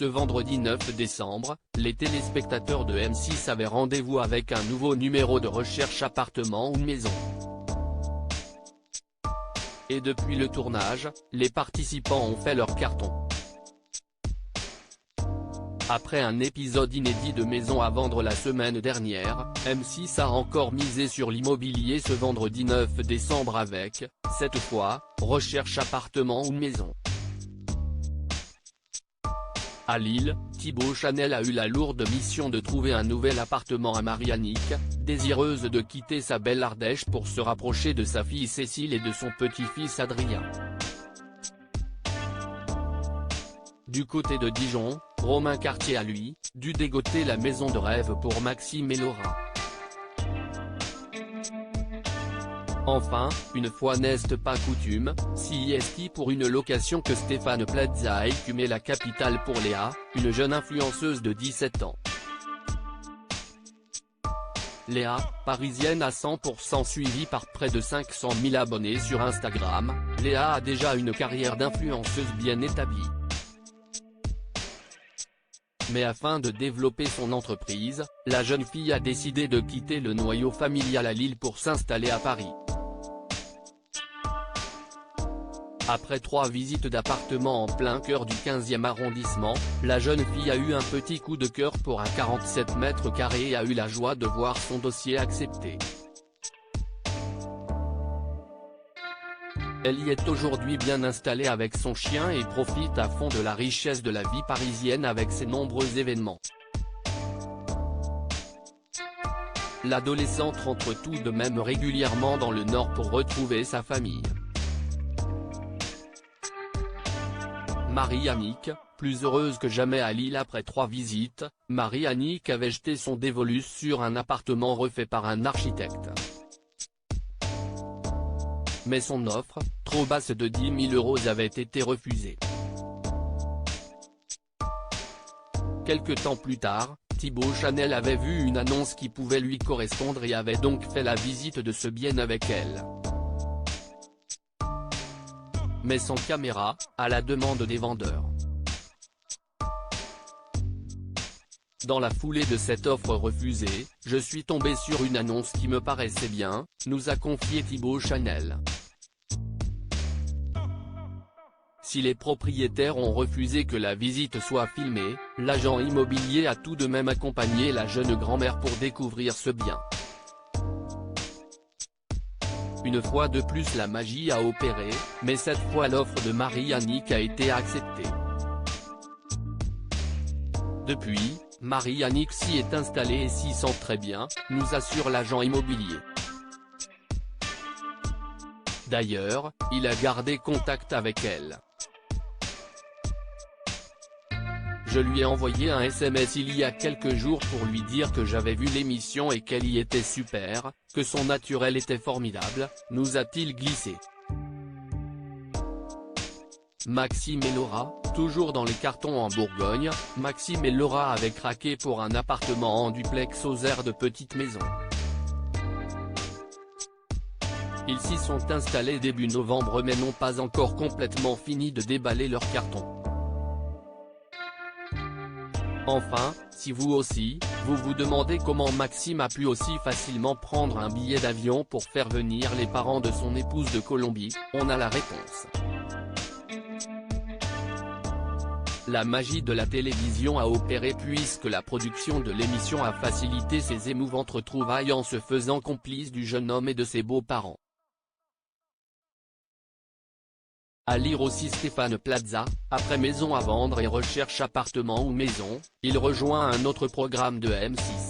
Ce vendredi 9 décembre, les téléspectateurs de M6 avaient rendez-vous avec un nouveau numéro de recherche appartement ou maison. Et depuis le tournage, les participants ont fait leur carton. Après un épisode inédit de Maison à vendre la semaine dernière, M6 a encore misé sur l'immobilier ce vendredi 9 décembre avec, cette fois, recherche appartement ou maison. À Lille, Thibaut Chanel a eu la lourde mission de trouver un nouvel appartement à Marie-Annick, désireuse de quitter sa belle Ardèche pour se rapprocher de sa fille Cécile et de son petit-fils Adrien. Du côté de Dijon, Romain Cartier a lui, dû dégoter la maison de rêve pour Maxime et Laura. Enfin, une fois n'est pas coutume, CIST pour une location que Stéphane Plaza a écumé la capitale pour Léa, une jeune influenceuse de 17 ans. Léa, parisienne à 100% suivie par près de 500 000 abonnés sur Instagram, Léa a déjà une carrière d'influenceuse bien établie. Mais afin de développer son entreprise, la jeune fille a décidé de quitter le noyau familial à Lille pour s'installer à Paris. Après 3 visites d'appartements en plein cœur du 15e arrondissement, la jeune fille a eu un petit coup de cœur pour un 47 mètres carrés et a eu la joie de voir son dossier accepté. Elle y est aujourd'hui bien installée avec son chien et profite à fond de la richesse de la vie parisienne avec ses nombreux événements. L'adolescente rentre tout de même régulièrement dans le Nord pour retrouver sa famille. Marie-Annick, plus heureuse que jamais à Lille après 3 visites, Marie-Annick avait jeté son dévolu sur un appartement refait par un architecte. Mais son offre, trop basse de 10 000 € avait été refusée. Quelque temps plus tard, Thibaut Chanel avait vu une annonce qui pouvait lui correspondre et avait donc fait la visite de ce bien avec elle. Mais sans caméra, à la demande des vendeurs. Dans la foulée de cette offre refusée, je suis tombé sur une annonce qui me paraissait bien, nous a confié Thibaut Chanel. Si les propriétaires ont refusé que la visite soit filmée, l'agent immobilier a tout de même accompagné la jeune grand-mère pour découvrir ce bien. Une fois de plus la magie a opéré, mais cette fois l'offre de Marie-Annick a été acceptée. Depuis, Marie-Annick s'y est installée et s'y sent très bien, nous assure l'agent immobilier. D'ailleurs, il a gardé contact avec elle. Je lui ai envoyé un SMS il y a quelques jours pour lui dire que j'avais vu l'émission et qu'elle y était super, que son naturel était formidable, nous a-t-il glissé. Maxime et Laura, toujours dans les cartons en Bourgogne, Maxime et Laura avaient craqué pour un appartement en duplex aux airs de petite maison. Ils s'y sont installés début novembre mais n'ont pas encore complètement fini de déballer leurs cartons. Enfin, si vous aussi, vous vous demandez comment Maxime a pu aussi facilement prendre un billet d'avion pour faire venir les parents de son épouse de Colombie, on a la réponse. La magie de la télévision a opéré puisque la production de l'émission a facilité ses émouvantes retrouvailles en se faisant complice du jeune homme et de ses beaux-parents. À lire aussi Stéphane Plaza, après Maison à vendre et recherche appartement ou maison, il rejoint un autre programme de M6.